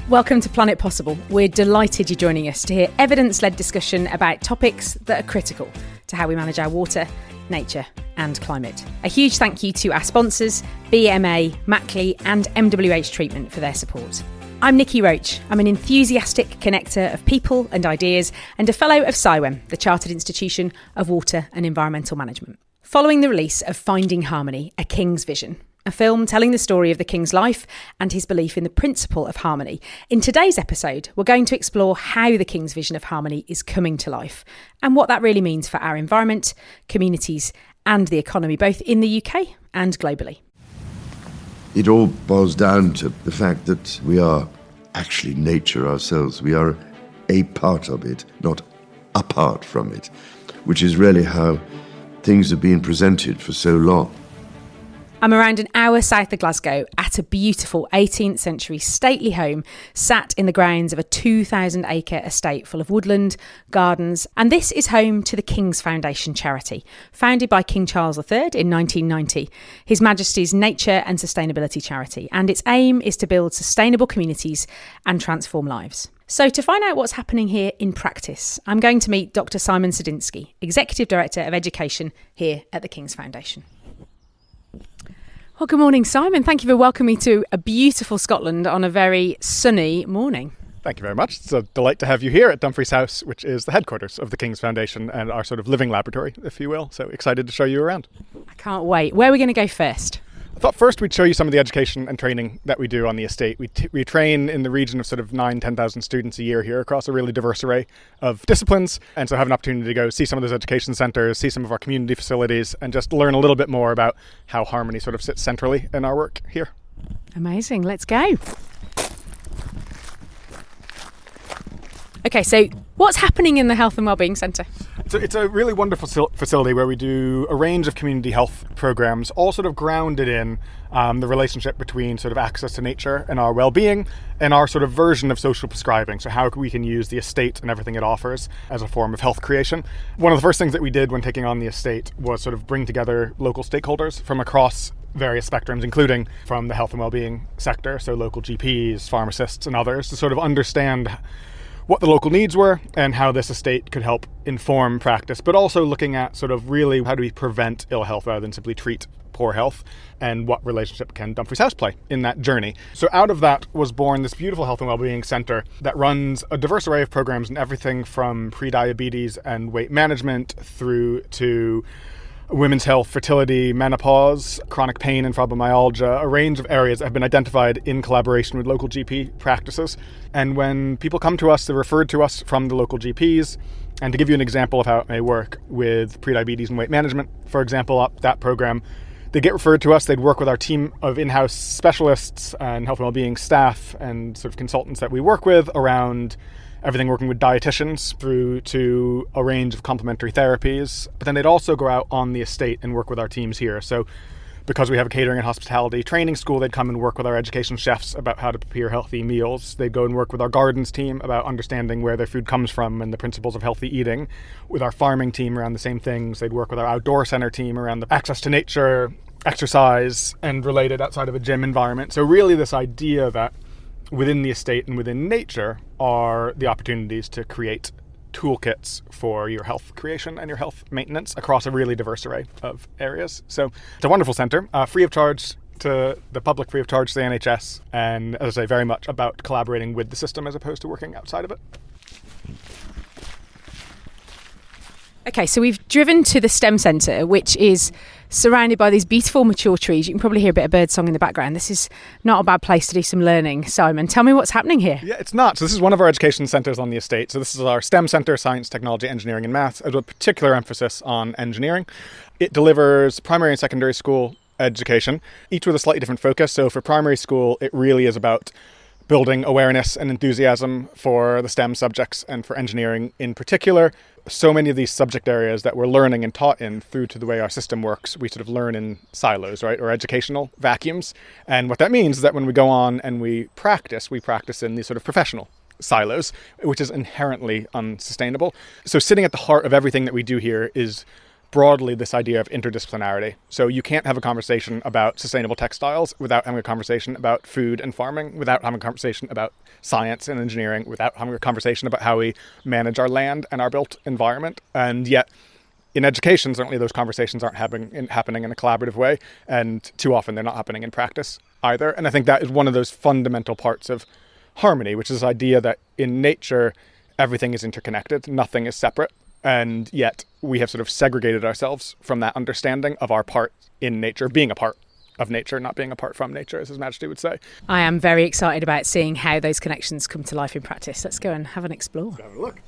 Welcome to Planet Possible. We're delighted you're joining us to hear evidence-led discussion about topics that are critical to how we manage our water, nature and climate. A huge thank you to our sponsors, BMA, Mackley and MWH Treatment for their support. I'm Niki Roach. I'm an enthusiastic connector of people and ideas and a fellow of CIWEM, the Chartered Institution of Water and Environmental Management. Following the release of Finding Harmony, A King's Vision, a film telling the story of the King's life and his belief in the principle of harmony. In today's episode, we're going to explore how the King's vision of harmony is coming to life and what that really means for our environment, communities and the economy, both in the UK and globally. It all boils down to the fact that we are actually nature ourselves. We are a part of it, not apart from it, which is really how things have been presented for so long. I'm around an hour south of Glasgow at a beautiful 18th century stately home sat in the grounds of a 2,000-acre estate full of woodland, gardens, and this is home to the King's Foundation charity, founded by King Charles III in 1990, His Majesty's nature and sustainability charity, and its aim is to build sustainable communities and transform lives. So to find out what's happening here in practice, I'm going to meet Dr Simon Sadinsky, Executive Director of Education here at the King's Foundation. Well, good morning, Simon. Thank you for welcoming me to a beautiful Scotland on a very sunny morning. Thank you very much. It's a delight to have you here at Dumfries House, which is the headquarters of the King's Foundation and our sort of living laboratory, if you will. So excited to show you around. I can't wait. Where are we going to go first? I thought first we'd show you some of the education and training that we do on the estate. We train in the region of sort of 10,000 students a year here across a really diverse array of disciplines. And so have an opportunity to go see some of those education centres, see some of our community facilities, and just learn a little bit more about how harmony sort of sits centrally in our work here. Amazing. Let's go. Okay, so what's happening in the Health and Wellbeing Centre? So it's a really wonderful facility where we do a range of community health programs, all sort of grounded in the relationship between sort of access to nature and our well-being and our sort of version of social prescribing. So how we can use the estate and everything it offers as a form of health creation. One of the first things that we did when taking on the estate was sort of bring together local stakeholders from across various spectrums, including from the health and well-being sector, so local GPs, pharmacists and others, to sort of understand what the local needs were and how this estate could help inform practice, but also looking at sort of really how do we prevent ill health rather than simply treat poor health, and what relationship can Dumfries House play in that journey. So out of that was born this beautiful health and wellbeing centre that runs a diverse array of programs and everything from pre-diabetes and weight management through to women's health, fertility, menopause, chronic pain and fibromyalgia, a range of areas that have been identified in collaboration with local GP practices. And when people come to us, they're referred to us from the local GPs. And to give you an example of how it may work with prediabetes and weight management, for example, up that program, they get referred to us, they'd work with our team of in-house specialists and health and wellbeing staff and sort of consultants that we work with around everything working with dietitians through to a range of complementary therapies. But then they'd also go out on the estate and work with our teams here. So because we have a catering and hospitality training school, they'd come and work with our education chefs about how to prepare healthy meals. They'd go and work with our gardens team about understanding where their food comes from and the principles of healthy eating. With our farming team around the same things. They'd work with our outdoor centre team around the access to nature, exercise and related outside of a gym environment. So really this idea that within the estate and within nature are the opportunities to create toolkits for your health creation and your health maintenance across a really diverse array of areas. So it's a wonderful centre, free of charge to the public, free of charge to the NHS, and as I say, very much about collaborating with the system as opposed to working outside of it. Okay, so we've driven to the STEM Centre, which is surrounded by these beautiful mature trees. You can probably hear a bit of birdsong in the background. This is not a bad place to do some learning. Simon, tell me what's happening here. Yeah, it's not. So this is one of our education centres on the estate. So this is our STEM Centre, Science, Technology, Engineering and Maths, with a particular emphasis on engineering. It delivers primary and secondary school education, each with a slightly different focus. So for primary school, it really is about building awareness and enthusiasm for the STEM subjects and for engineering in particular. So many of these subject areas that we're learning and taught in through to the way our system works, we sort of learn in silos, right, or educational vacuums. And what that means is that when we go on and we practice in these sort of professional silos, which is inherently unsustainable. So sitting at the heart of everything that we do here is broadly this idea of interdisciplinarity. So you can't have a conversation about sustainable textiles without having a conversation about food and farming, without having a conversation about science and engineering, without having a conversation about how we manage our land and our built environment. And yet, in education, certainly those conversations aren't happening in a collaborative way, and too often they're not happening in practice either. And I think that is one of those fundamental parts of harmony, which is this idea that in nature, everything is interconnected, nothing is separate, and yet we have sort of segregated ourselves from that understanding of our part in nature, being a part of nature, not being apart from nature, as His Majesty would say. I am very excited about seeing how those connections come to life in practice. Let's go and have an explore. Have a look.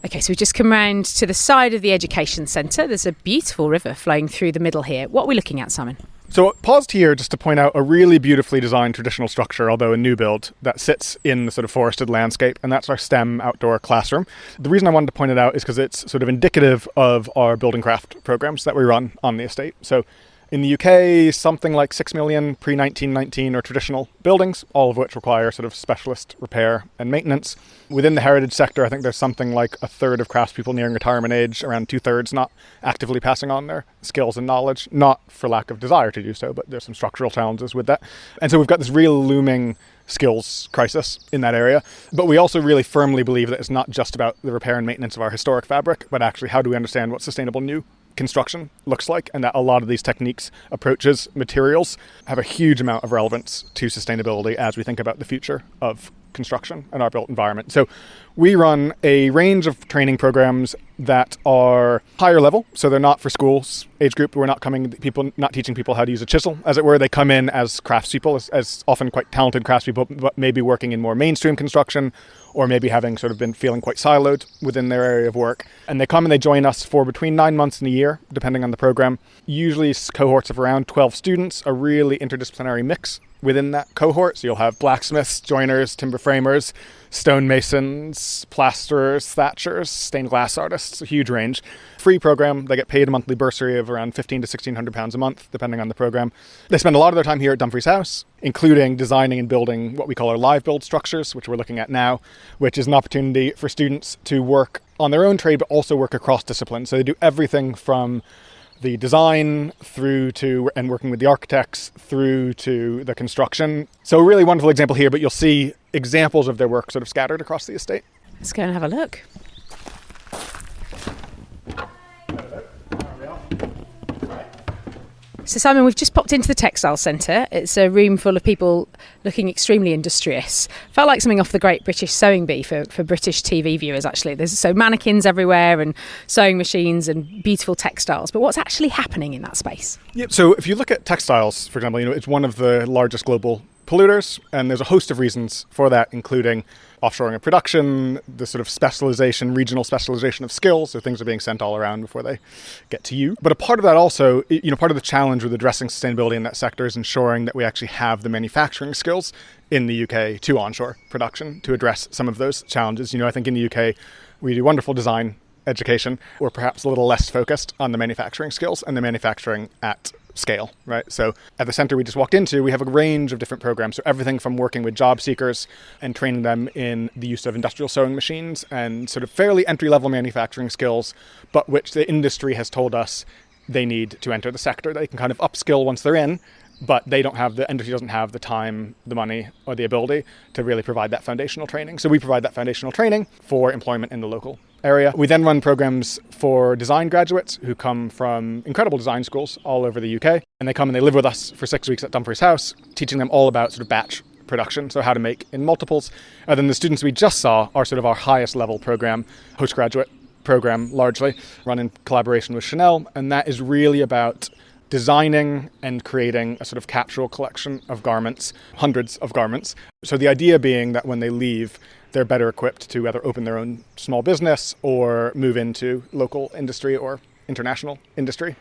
Okay, so we've just come round to the side of the education centre. There's a beautiful river flowing through the middle here. What are we looking at, Simon? So I paused here just to point out a really beautifully designed traditional structure, although a new build, that sits in the sort of forested landscape, and that's our STEM outdoor classroom. The reason I wanted to point it out is because it's sort of indicative of our building craft programs that we run on the estate. So in the UK, something like 6 million pre-1919 are traditional buildings, all of which require sort of specialist repair and maintenance. Within the heritage sector, I think there's something like a third of craftspeople nearing retirement age, around 2/3 not actively passing on their skills and knowledge, not for lack of desire to do so, but there's some structural challenges with that. And so we've got this real looming skills crisis in that area. But we also really firmly believe that it's not just about the repair and maintenance of our historic fabric, but actually how do we understand what sustainable new construction looks like, and that a lot of these techniques, approaches, materials have a huge amount of relevance to sustainability as we think about the future of construction and our built environment. So we run a range of training programs that are higher level, so they're not for schools age group. We're not teaching people how to use a chisel, as it were. They come in as craftspeople, as often quite talented craftspeople, but maybe working in more mainstream construction, or maybe having sort of been feeling quite siloed within their area of work. And they come and they join us for between 9 months and a year, depending on the program. Usually cohorts of around 12 students, a really interdisciplinary mix within that cohort. So you'll have blacksmiths, joiners, timber framers, stonemasons, plasterers, thatchers, stained glass artists, a huge range. Free program. They get paid a monthly bursary of around £1,500 to £1,600 a month, depending on the program. They spend a lot of their time here at Dumfries House, including designing and building what we call our live build structures, which we're looking at now, which is an opportunity for students to work on their own trade, but also work across disciplines. So they do everything from the design through to, and working with the architects, through to the construction. So a really wonderful example here, but you'll see examples of their work sort of scattered across the estate. Let's go and have a look. So Simon, we've just popped into the textile centre. It's a room full of people looking extremely industrious. Felt like something off the Great British Sewing Bee for British TV viewers, actually. There's so mannequins everywhere and sewing machines and beautiful textiles. But what's actually happening in that space? Yeah, so if you look at textiles, for example, it's one of the largest global polluters, and there's a host of reasons for that, including offshoring of production, the sort of specialization, regional specialization of skills, so things are being sent all around before they get to you. But a part of that also, part of the challenge with addressing sustainability in that sector is ensuring that we actually have the manufacturing skills in the UK to onshore production to address some of those challenges. I think in the UK we do wonderful design education. We're perhaps a little less focused on the manufacturing skills and the manufacturing at scale, right? So at the centre we just walked into, we have a range of different programs. So everything from working with job seekers and training them in the use of industrial sewing machines and sort of fairly entry-level manufacturing skills, but which the industry has told us they need to enter the sector. They can kind of upskill once they're in, but the industry doesn't have the time, the money, or the ability to really provide that foundational training. So we provide that foundational training for employment in the local area. We then run programs for design graduates who come from incredible design schools all over the UK, and they come and they live with us for 6 weeks at Dumfries House, teaching them all about sort of batch production, so how to make in multiples. And then the students we just saw are sort of our highest level program, postgraduate program, largely run in collaboration with Chanel, and that is really about designing and creating a sort of capsule collection of garments, hundreds of garments. So the idea being that when they leave, they're better equipped to either open their own small business or move into local industry or international industry.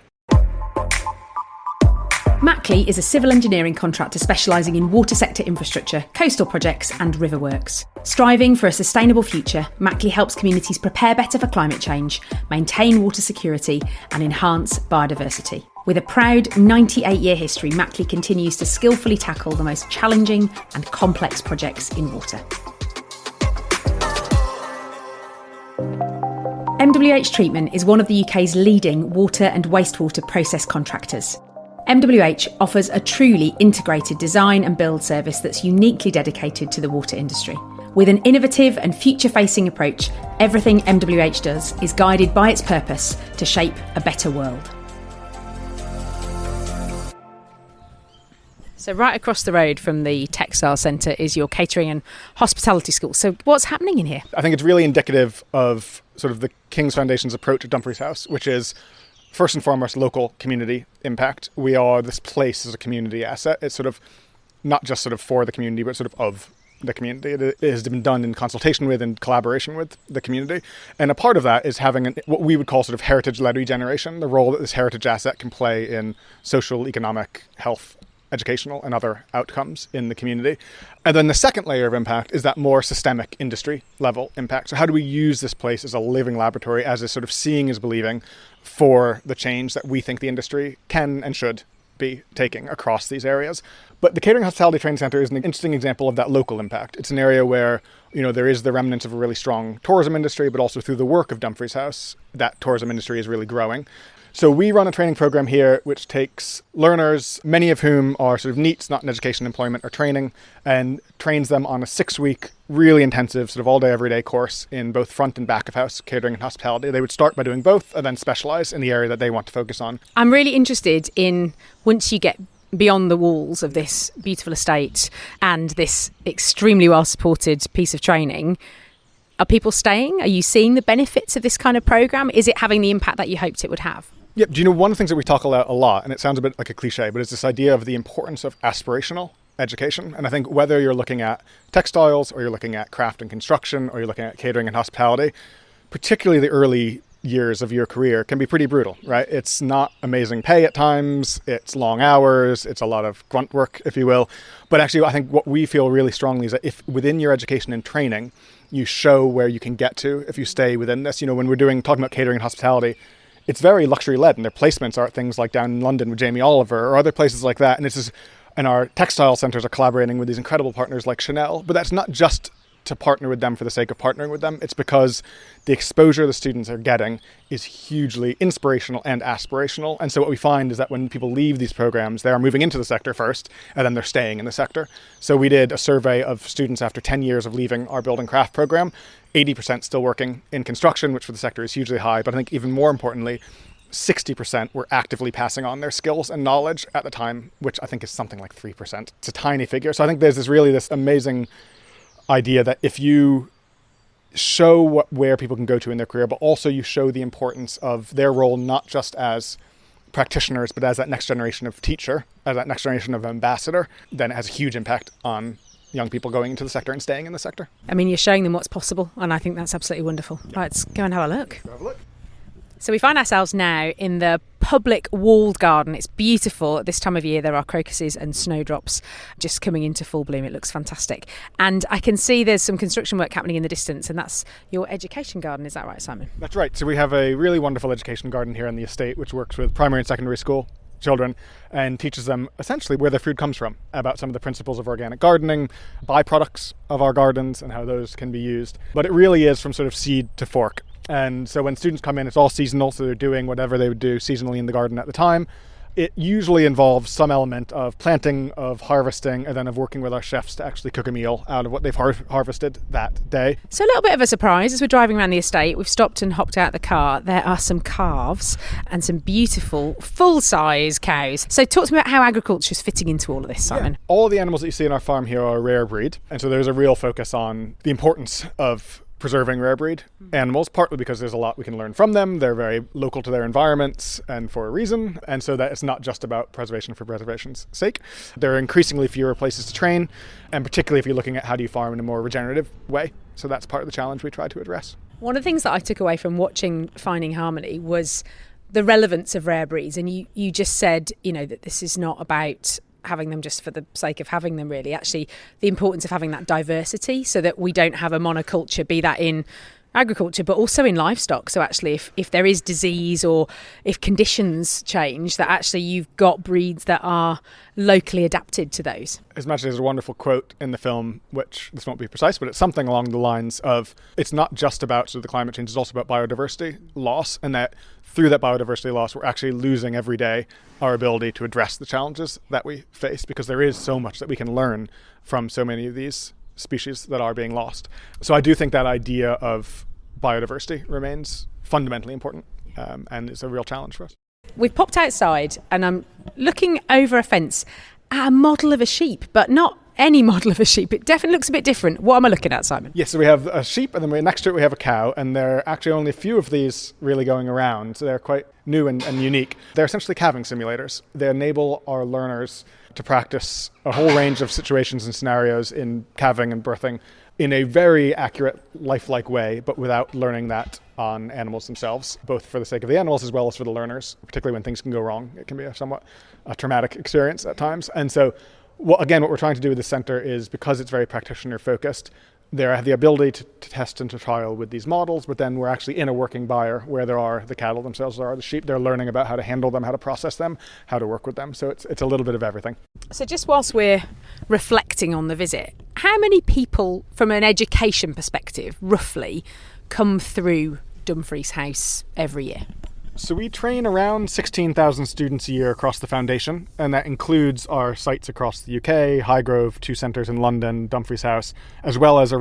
Mackley is a civil engineering contractor specialising in water sector infrastructure, coastal projects and river works. Striving for a sustainable future, Mackley helps communities prepare better for climate change, maintain water security and enhance biodiversity. With a proud 98-year history, Mackley continues to skillfully tackle the most challenging and complex projects in water. MWH Treatment is one of the UK's leading water and wastewater process contractors. MWH offers a truly integrated design and build service that's uniquely dedicated to the water industry. With an innovative and future-facing approach, everything MWH does is guided by its purpose to shape a better world. So right across the road from the Textile Centre is your catering and hospitality school. So what's happening in here? I think it's really indicative of sort of the King's Foundation's approach at Dumfries House, which is first and foremost local community impact. We are this place as a community asset. It's sort of not just sort of for the community, but sort of the community. It has been done in consultation with and collaboration with the community. And a part of that is having what we would call sort of heritage-led regeneration, the role that this heritage asset can play in social, economic, health, educational and other outcomes in the community. And then the second layer of impact is that more systemic industry level impact. So how do we use this place as a living laboratory, as a sort of seeing is believing for the change that we think the industry can and should be taking across these areas? But the Catering Hospitality Training Centre is an interesting example of that local impact. It's an area where, you know, there is the remnants of a really strong tourism industry, but also through the work of Dumfries House, that tourism industry is really growing. So we run a training program here which takes learners, many of whom are sort of NEETs, not in education, employment or training, and trains them on a 6-week, really intensive sort of all day, every day course in both front and back of house catering and hospitality. They would start by doing both and then specialise in the area that they want to focus on. I'm really interested in, once you get beyond the walls of this beautiful estate and this extremely well supported piece of training, are people staying? Are you seeing the benefits of this kind of programme? Is it having the impact that you hoped it would have? Yeah, do you know, one of the things that we talk about a lot, and it sounds a bit like a cliche, but it's this idea of the importance of aspirational education. And I think whether you're looking at textiles or you're looking at craft and construction or you're looking at catering and hospitality, particularly the early years of your career can be pretty brutal, right? It's not amazing pay at times, it's long hours, it's a lot of grunt work, if you will. But actually, I think what we feel really strongly is that if within your education and training, you show where you can get to if you stay within this. You know, when we're talking about catering and hospitality, it's very luxury led, and their placements are things like down in London with Jamie Oliver or other places like that. And our textile centres are collaborating with these incredible partners like Chanel. But that's not just to partner with them for the sake of partnering with them. It's because the exposure the students are getting is hugely inspirational and aspirational. And so what we find is that when people leave these programs, they are moving into the sector first, and then they're staying in the sector. So we did a survey of students after 10 years of leaving our build and craft program, 80% still working in construction, which for the sector is hugely high. But I think even more importantly, 60% were actively passing on their skills and knowledge at the time, which I think is something like 3%. It's a tiny figure. So I think there's this amazing idea that if you show where people can go to in their career, but also you show the importance of their role, not just as practitioners, but as that next generation of teacher, as that next generation of ambassador, then it has a huge impact on young people going into the sector and staying in the sector. I mean, you're showing them what's possible, and I think that's absolutely wonderful. Right, let's go and have a look. Have a look. So we find ourselves now in the public walled garden. It's beautiful. At this time of year, there are crocuses and snowdrops just coming into full bloom. It looks fantastic. And I can see there's some construction work happening in the distance, and that's your education garden. Is that right, Simon? That's right. So we have a really wonderful education garden here on the estate, which works with primary and secondary school children and teaches them essentially where their food comes from, about some of the principles of organic gardening, byproducts of our gardens and how those can be used. But it really is from sort of seed to fork. And so when students come in, it's all seasonal, so they're doing whatever they would do seasonally in the garden at the time. It usually involves some element of planting, of harvesting, and then of working with our chefs to actually cook a meal out of what they've harvested that day. So a little bit of a surprise as we're driving around the estate. We've stopped and hopped out the car. There are some calves and some beautiful full-size cows. So talk to me about how agriculture is fitting into all of this, Simon. Yeah. All the animals that you see in our farm here are rare breed, and so there's a real focus on the importance of preserving rare breed animals, partly because there's a lot we can learn from them. They're very local to their environments and for a reason. And so that it's not just about preservation for preservation's sake. There are increasingly fewer places to train, and particularly if you're looking at how do you farm in a more regenerative way. So that's part of the challenge we try to address. One of the things that I took away from watching Finding Harmony was the relevance of rare breeds. And you just said, you know, that this is not about having them just for the sake of having them, really. Actually, the importance of having that diversity so that we don't have a monoculture, be that in agriculture, but also in livestock. So actually, if there is disease or if conditions change, that actually you've got breeds that are locally adapted to those. His Majesty has a wonderful quote in the film, which this won't be precise, but it's something along the lines of, it's not just about sort of the climate change, it's also about biodiversity loss, and that through that biodiversity loss, we're actually losing every day our ability to address the challenges that we face, because there is so much that we can learn from so many of these species that are being lost. So I do think that idea of biodiversity remains fundamentally important, and it's a real challenge for us. We've popped outside and I'm looking over a fence at a model of a sheep, but not any model of a sheep. It definitely looks a bit different. What am I looking at, Simon? Yes, so we have a sheep, and then next to it we have a cow, and there are actually only a few of these really going around. So they're quite new and unique. They're essentially calving simulators. They enable our learners to practice a whole range of situations and scenarios in calving and birthing in a very accurate, lifelike way, but without learning that on animals themselves, both for the sake of the animals as well as for the learners, particularly when things can go wrong. It can be a somewhat traumatic experience at times. And so, what we're trying to do with the centre is, because it's very practitioner-focused, they have the ability to test and to trial with these models, but then we're actually in a working byre where there are the cattle themselves, there are the sheep. They're learning about how to handle them, how to process them, how to work with them. So it's a little bit of everything. So just whilst we're reflecting on the visit, how many people, from an education perspective, roughly, come through Dumfries House every year? So we train around 16,000 students a year across the foundation, and that includes our sites across the UK, Highgrove, 2 centres in London, Dumfries House, as well as a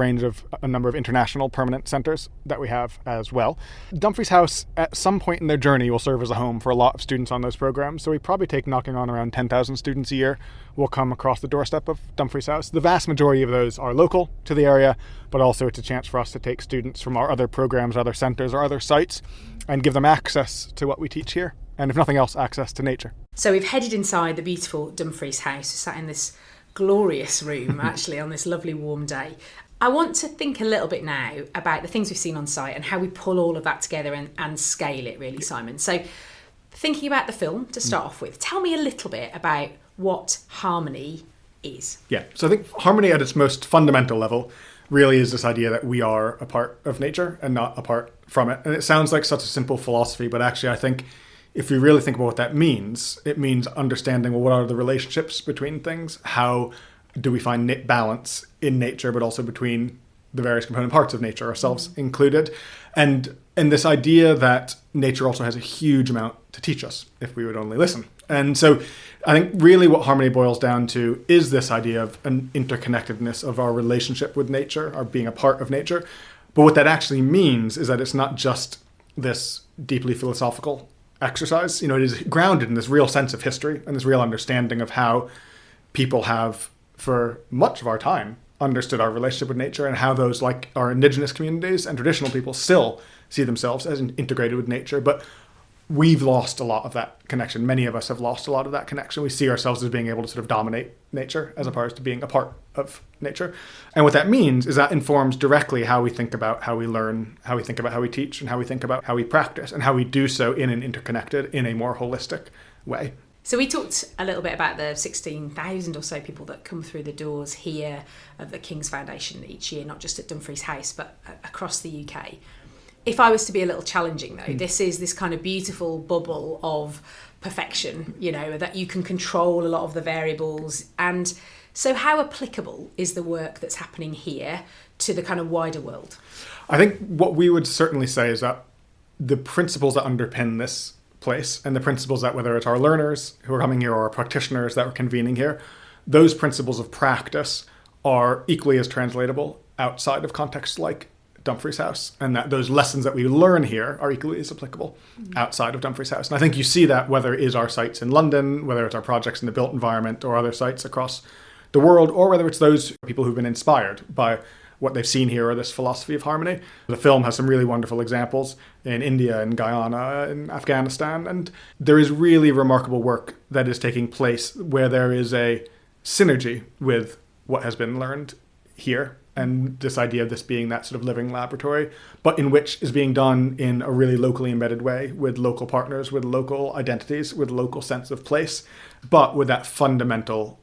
number of international permanent centres that we have as well. Dumfries House, at some point in their journey, will serve as a home for a lot of students on those programmes, so we probably take knocking on around 10,000 students a year will come across the doorstep of Dumfries House. The vast majority of those are local to the area, but also it's a chance for us to take students from our other programmes, other centres or other sites, and give them access to what we teach here, and if nothing else, access to nature. So we've headed inside the beautiful Dumfries House, sat in this glorious room, actually, on this lovely warm day. I want to think a little bit now about the things we've seen on site and how we pull all of that together and scale it, really, Simon. So thinking about the film, to start off with, tell me a little bit about what Harmony is. Yeah, so I think harmony at its most fundamental level really is this idea that we are a part of nature and not apart from it. And it sounds like such a simple philosophy, but actually I think if we really think about what that means, it means understanding, well, what are the relationships between things? How do we find balance in nature, but also between the various component parts of nature, ourselves included? And this idea that nature also has a huge amount to teach us if we would only listen. And so I think really what harmony boils down to is this idea of an interconnectedness of our relationship with nature, our being a part of nature. But what that actually means is that it's not just this deeply philosophical exercise. It is grounded in this real sense of history and this real understanding of how people have, for much of our time, understood our relationship with nature, and how those, like our indigenous communities and traditional people, still see themselves as integrated with nature. But we've lost a lot of that connection. Many of us have lost a lot of that connection. We see ourselves as being able to sort of dominate nature as opposed to being a part of nature. And what that means is that informs directly how we think about how we learn, how we think about how we teach, and how we think about how we practice, and how we do so in an interconnected, in a more holistic way. So we talked a little bit about the 16,000 or so people that come through the doors here at the King's Foundation each year, not just at Dumfries House, but across the UK. If I was to be a little challenging, though, this is this kind of beautiful bubble of perfection, that you can control a lot of the variables. And so how applicable is the work that's happening here to the kind of wider world? I think what we would certainly say is that the principles that underpin this place, and the principles that, whether it's our learners who are coming here or our practitioners that are convening here, those principles of practice are equally as translatable outside of contexts like Dumfries House, and that those lessons that we learn here are equally as applicable outside of Dumfries House. And I think you see that whether it is our sites in London, whether it's our projects in the built environment or other sites across the world, or whether it's those people who've been inspired by what they've seen here or this philosophy of harmony. The film has some really wonderful examples in India, in Guyana, in Afghanistan, and there is really remarkable work that is taking place where there is a synergy with what has been learned here, and this idea of this being that sort of living laboratory, but in which is being done in a really locally embedded way with local partners, with local identities, with local sense of place, but with that fundamental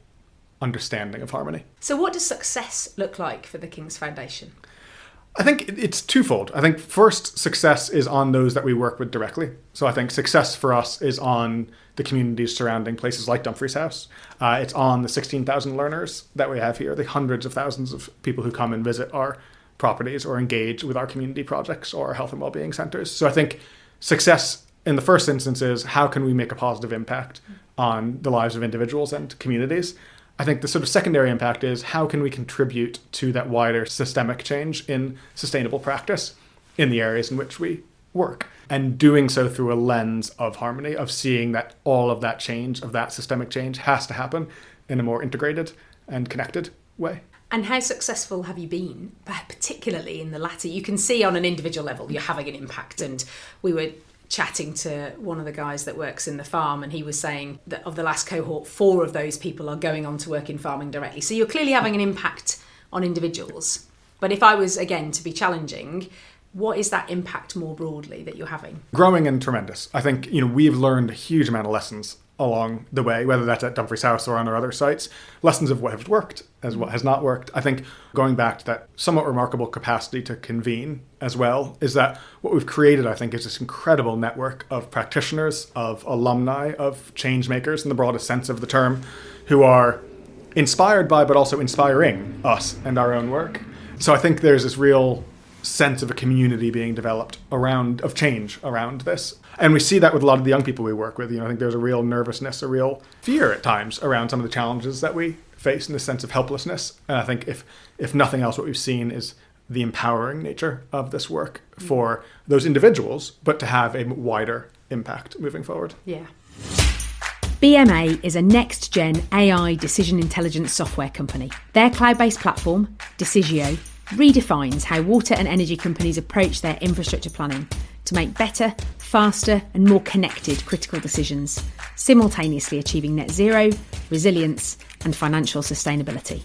understanding of harmony. So what does success look like for the King's Foundation? I think it's twofold. I think first, success is on those that we work with directly. So I think success for us is on the communities surrounding places like Dumfries House. It's on the 16,000 learners that we have here, the hundreds of thousands of people who come and visit our properties or engage with our community projects or our health and wellbeing centres. So I think success in the first instance is how can we make a positive impact on the lives of individuals and communities. I think the sort of secondary impact is how can we contribute to that wider systemic change in sustainable practice in the areas in which we work, and doing so through a lens of harmony, of seeing that all of that change, of that systemic change, has to happen in a more integrated and connected way. And how successful have you been, particularly in the latter? You can see on an individual level you're having an impact, and we were chatting to one of the guys that works in the farm, and he was saying that of the last cohort, 4 of those people are going on to work in farming directly. So you're clearly having an impact on individuals. But if I was, again, to be challenging, what is that impact more broadly that you're having? Growing and tremendous. I think, we've learned a huge amount of lessons along the way, whether that's at Dumfries House or on our other sites, lessons of what has worked as what has not worked. I think going back to that somewhat remarkable capacity to convene as well, is that what we've created, I think, is this incredible network of practitioners, of alumni, of change makers in the broadest sense of the term, who are inspired by but also inspiring us and our own work. So I think there's this real sense of a community being developed of change around this. And we see that with a lot of the young people we work with. I think there's a real nervousness, a real fear at times around some of the challenges that we face, in the sense of helplessness. And I think if nothing else, what we've seen is the empowering nature of this work for those individuals, but to have a wider impact moving forward. Yeah. BMA is a next-gen AI decision intelligence software company. Their cloud-based platform, Decisio, redefines how water and energy companies approach their infrastructure planning to make better, faster and more connected critical decisions, simultaneously achieving net zero, resilience and financial sustainability.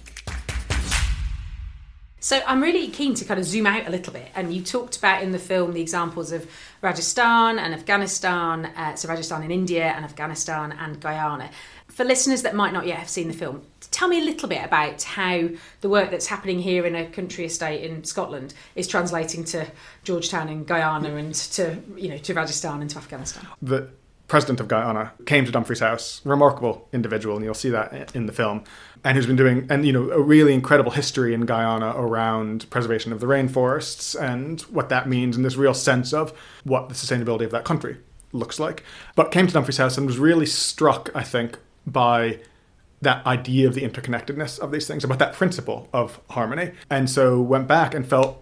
So I'm really keen to kind of zoom out a little bit, and you talked about in the film the examples of Rajasthan and Afghanistan, so Rajasthan in India and Afghanistan and Guyana. For listeners that might not yet have seen the film, tell me a little bit about how the work that's happening here in a country estate in Scotland is translating to Georgetown in Guyana and to Rajasthan and to Afghanistan. The president of Guyana came to Dumfries House, remarkable individual, and you'll see that in the film, and who's been doing a really incredible history in Guyana around preservation of the rainforests and what that means, and this real sense of what the sustainability of that country looks like. But came to Dumfries House and was really struck, I think, by that idea of the interconnectedness of these things, about that principle of harmony. And so went back and felt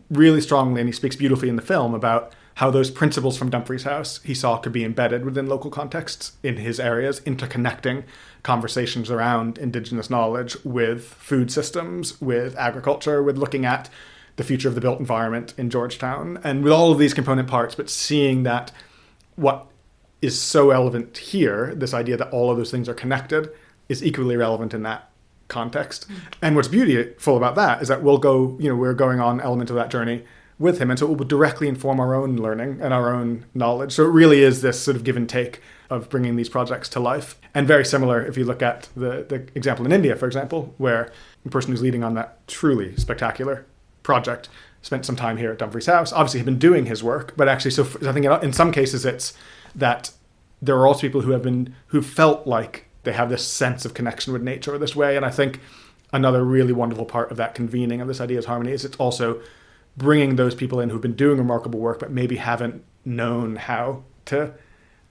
really strongly, and he speaks beautifully in the film about how those principles from Dumfries House he saw could be embedded within local contexts in his areas, interconnecting conversations around Indigenous knowledge with food systems, with agriculture, with looking at the future of the built environment in Georgetown, and with all of these component parts, but seeing that what is so relevant here, this idea that all of those things are connected, is equally relevant in that context. And what's beautiful about that is that we're going on element of that journey with him, and so it will directly inform our own learning and our own knowledge. So it really is this sort of give and take of bringing these projects to life. And very similar if you look at the example in India, for example, where the person who's leading on that truly spectacular project spent some time here at Dumfries House. Obviously, he'd been doing his work, but actually, so I think in some cases it's that there are also people who felt like they have this sense of connection with nature this way. And I think another really wonderful part of that convening of this idea of harmony is it's also bringing those people in who've been doing remarkable work, but maybe haven't known how to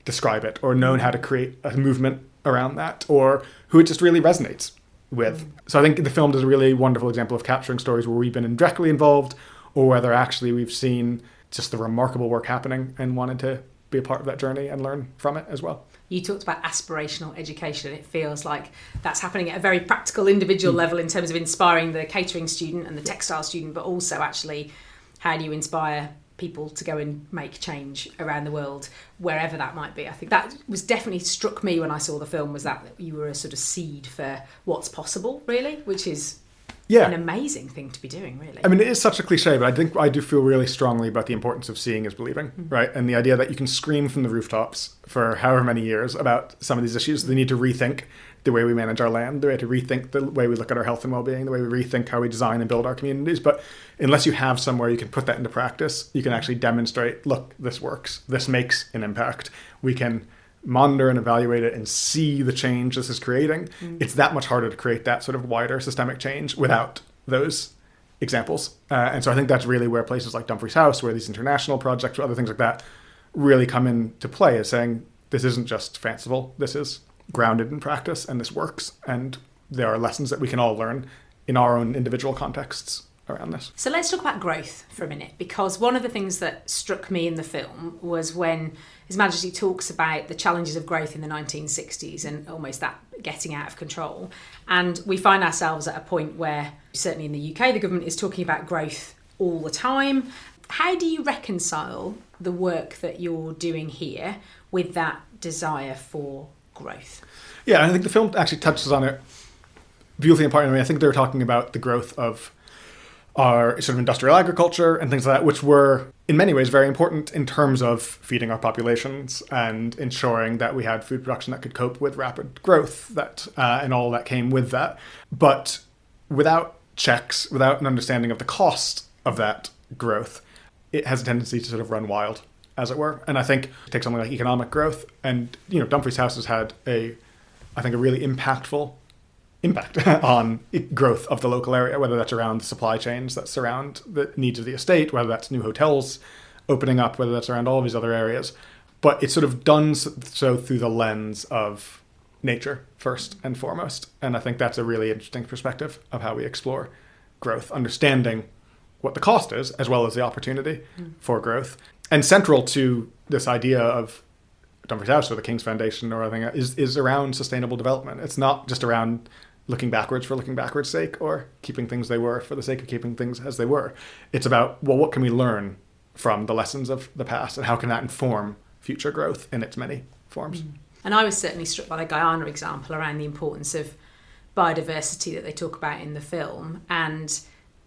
describe it or known how to create a movement around that, or who it just really resonates with. So I think the film does a really wonderful example of capturing stories where we've been directly involved, or whether actually we've seen just the remarkable work happening and wanted to be a part of that journey and learn from it as well. You talked about aspirational education. It feels like that's happening at a very practical individual level in terms of inspiring the catering student and the textile student, but also actually how do you inspire people to go and make change around the world, wherever that might be. I think that was definitely struck me when I saw the film, was that you were a sort of seed for what's possible, really, which is Yeah. an amazing thing to be doing, really. I mean, it is such a cliche, but I think I do feel really strongly about the importance of seeing is believing, right? And the idea that you can scream from the rooftops for however many years about some of these issues. They need to rethink the way we manage our land, the way to rethink the way we look at our health and well-being, the way we rethink how we design and build our communities. But unless you have somewhere you can put that into practice, you can actually demonstrate, look, this works. This makes an impact. We can monitor and evaluate it and see the change this is creating. It's that much harder to create that sort of wider systemic change without those examples. And so I think that's really where places like Dumfries House, where these international projects or other things like that really come into play, is saying this isn't just fanciful. This is grounded in practice, and this works. And there are lessons that we can all learn in our own individual contexts around this. So let's talk about growth for a minute, because one of the things that struck me in the film was when His Majesty talks about the challenges of growth in the 1960s and almost that getting out of control. And we find ourselves at a point where, certainly in the UK, the government is talking about growth all the time. How do you reconcile the work that you're doing here with that desire for growth? Yeah, I think the film actually touches on it beautifully and partly. I mean, I think they're talking about the growth of our sort of industrial agriculture and things like that, which were in many ways very important in terms of feeding our populations and ensuring that we had food production that could cope with rapid growth, that and all that came with that. But without checks, without an understanding of the cost of that growth, it has a tendency to sort of run wild, as it were. And I think take something like economic growth, and Dumfries House has had a really impactful impact on growth of the local area, whether that's around the supply chains that surround the needs of the estate, whether that's new hotels opening up, whether that's around all of these other areas. But it's sort of done so through the lens of nature first and foremost. And I think that's a really interesting perspective of how we explore growth, understanding what the cost is as well as the opportunity for growth. And central to this idea of Dumfries House or the King's Foundation or anything is around sustainable development. It's not just around looking backwards for looking backwards' sake or keeping things they were for the sake of keeping things as they were. It's about, well, what can we learn from the lessons of the past and how can that inform future growth in its many forms? And I was certainly struck by the Guyana example around the importance of biodiversity that they talk about in the film, and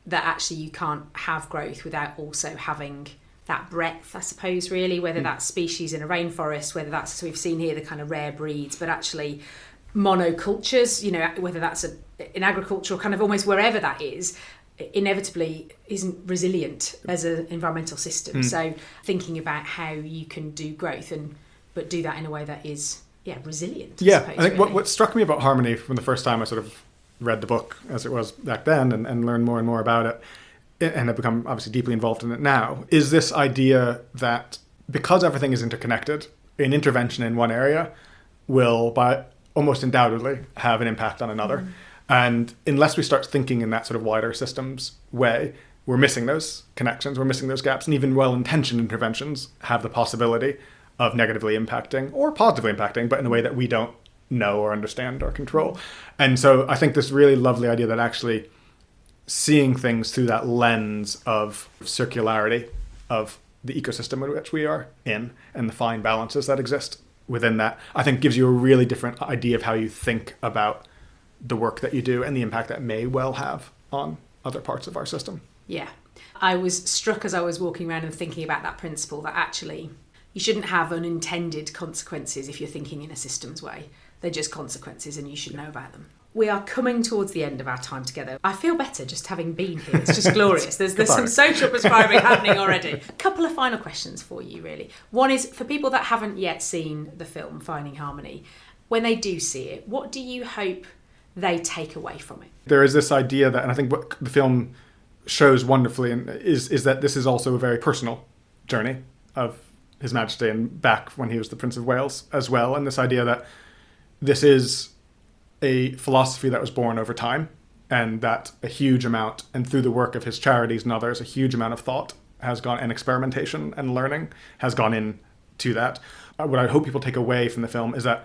that actually you can't have growth without also having that breadth, I suppose, really, whether that's species in a rainforest, whether that's, as we've seen here, the kind of rare breeds, but actually monocultures, whether that's in agriculture or kind of almost wherever that is, inevitably isn't resilient as an environmental system. So thinking about how you can do growth but do that in a way that is resilient. Yeah, I think what struck me about Harmony from the first time I sort of read the book as it was back then and learned more and more about it, and have become obviously deeply involved in it now, is this idea that because everything is interconnected, an intervention in one area will almost undoubtedly have an impact on another. And unless we start thinking in that sort of wider systems way, we're missing those connections, we're missing those gaps, and even well-intentioned interventions have the possibility of negatively impacting or positively impacting, but in a way that we don't know or understand or control. And so I think this really lovely idea that actually seeing things through that lens of circularity of the ecosystem in which we are in and the fine balances that exist within that, I think gives you a really different idea of how you think about the work that you do and the impact that may well have on other parts of our system. Yeah. I was struck as I was walking around and thinking about that principle that actually you shouldn't have unintended consequences if you're thinking in a systems way. They're just consequences and you should know about them. We are coming towards the end of our time together. I feel better just having been here. It's just glorious. There's some social prescribing happening already. A couple of final questions for you, really. One is, for people that haven't yet seen the film Finding Harmony, when they do see it, what do you hope they take away from it? There is this idea that, and I think what the film shows wonderfully, is that this is also a very personal journey of His Majesty and back when he was the Prince of Wales as well. And this idea that this is a philosophy that was born over time, and that a huge amount, and through the work of his charities and others, a huge amount of thought has gone, and experimentation and learning has gone into that. What I hope people take away from the film is that,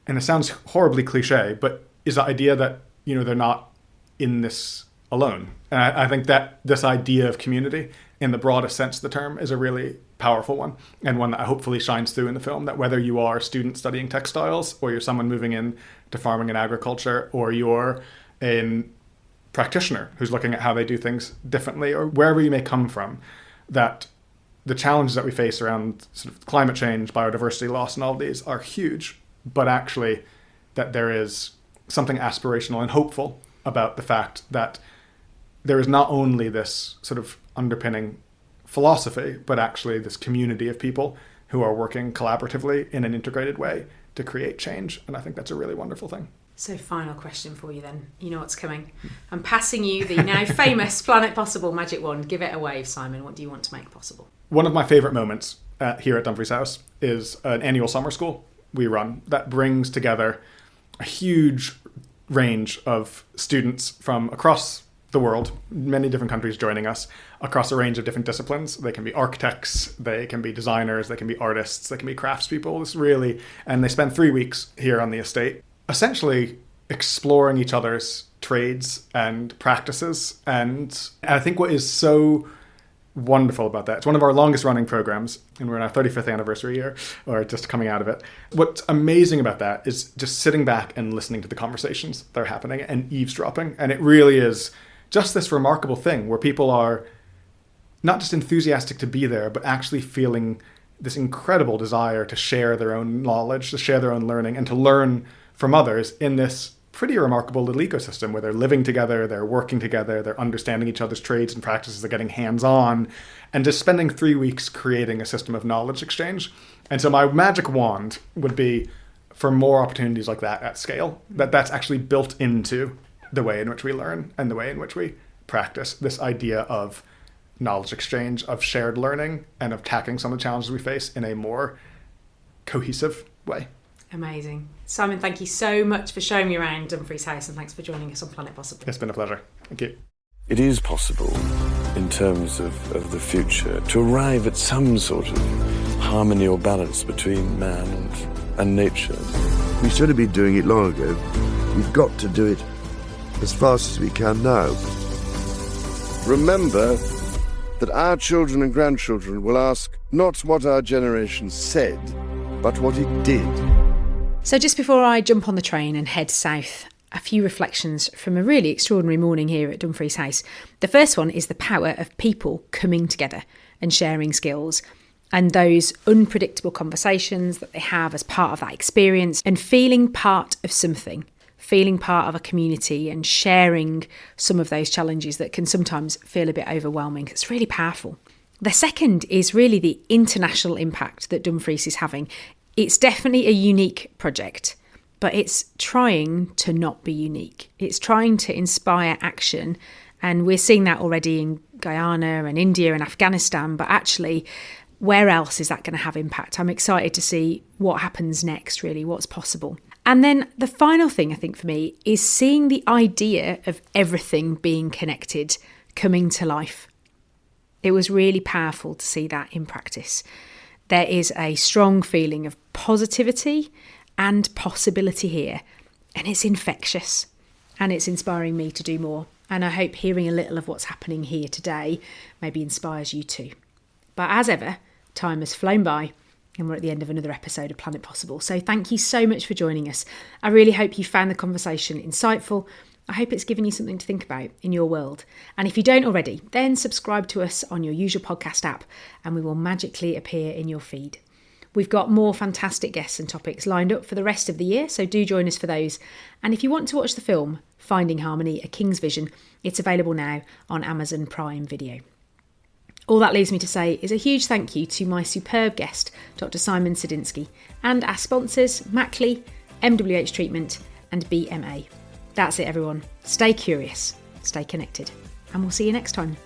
and it sounds horribly cliche, but is the idea that, they're not in this alone. And I think that this idea of community in the broadest sense of the term is a really powerful one, and one that hopefully shines through in the film, that whether you are a student studying textiles or you're someone moving in to farming and agriculture, or you're an practitioner who's looking at how they do things differently, or wherever you may come from, that the challenges that we face around sort of climate change, biodiversity loss, and all of these are huge, but actually that there is something aspirational and hopeful about the fact that there is not only this sort of underpinning philosophy, but actually this community of people who are working collaboratively in an integrated way to create change. And I think that's a really wonderful thing. So final question for you then. You know what's coming. I'm passing you the now famous Planet Possible magic wand. Give it a wave, Simon. What do you want to make possible? One of my favourite moments here at Dumfries House is an annual summer school we run that brings together a huge range of students from across the world, many different countries joining us, across a range of different disciplines. They can be architects, they can be designers, they can be artists, they can be craftspeople. And they spend 3 weeks here on the estate, essentially exploring each other's trades and practices. And I think what is so wonderful about that, it's one of our longest running programs, and we're in our 35th anniversary year, or just coming out of it. What's amazing about that is just sitting back and listening to the conversations that are happening and eavesdropping. And it really is just this remarkable thing where people are not just enthusiastic to be there, but actually feeling this incredible desire to share their own knowledge, to share their own learning, and to learn from others in this pretty remarkable little ecosystem where they're living together, they're working together, they're understanding each other's trades and practices, they're getting hands-on, and just spending 3 weeks creating a system of knowledge exchange. And so my magic wand would be for more opportunities like that at scale, that's actually built into the way in which we learn and the way in which we practice this idea of knowledge exchange, of shared learning, and of tackling some of the challenges we face in a more cohesive way. Amazing. Simon, thank you so much for showing me around Dumfries House, and thanks for joining us on Planet Possible. It's been a pleasure. Thank you. It is possible, in terms of the future, to arrive at some sort of harmony or balance between man and nature. We should have been doing it long ago. We've got to do it as fast as we can now. Remember that our children and grandchildren will ask not what our generation said, but what it did. So just before I jump on the train and head south, a few reflections from a really extraordinary morning here at Dumfries House. The first one is the power of people coming together and sharing skills, and those unpredictable conversations that they have as part of that experience, and feeling part of something, feeling part of a community and sharing some of those challenges that can sometimes feel a bit overwhelming. It's really powerful. The second is really the international impact that Dumfries is having. It's definitely a unique project, but it's trying to not be unique. It's trying to inspire action, and we're seeing that already in Guyana and India and Afghanistan, but actually, where else is that going to have impact? I'm excited to see what happens next, really, what's possible. And then the final thing, I think, for me, is seeing the idea of everything being connected coming to life. It was really powerful to see that in practice. There is a strong feeling of positivity and possibility here, and it's infectious, and it's inspiring me to do more. And I hope hearing a little of what's happening here today maybe inspires you too. But as ever, time has flown by, and we're at the end of another episode of Planet Possible. So thank you so much for joining us. I really hope you found the conversation insightful. I hope it's given you something to think about in your world. And if you don't already, then subscribe to us on your usual podcast app, and we will magically appear in your feed. We've got more fantastic guests and topics lined up for the rest of the year, so do join us for those. And if you want to watch the film Finding Harmony, A King's Vision, it's available now on Amazon Prime Video. All that leaves me to say is a huge thank you to my superb guest, Dr Simon Sadinsky, and our sponsors, Mackley, MWH Treatment and BMA. That's it, everyone. Stay curious, stay connected, and we'll see you next time.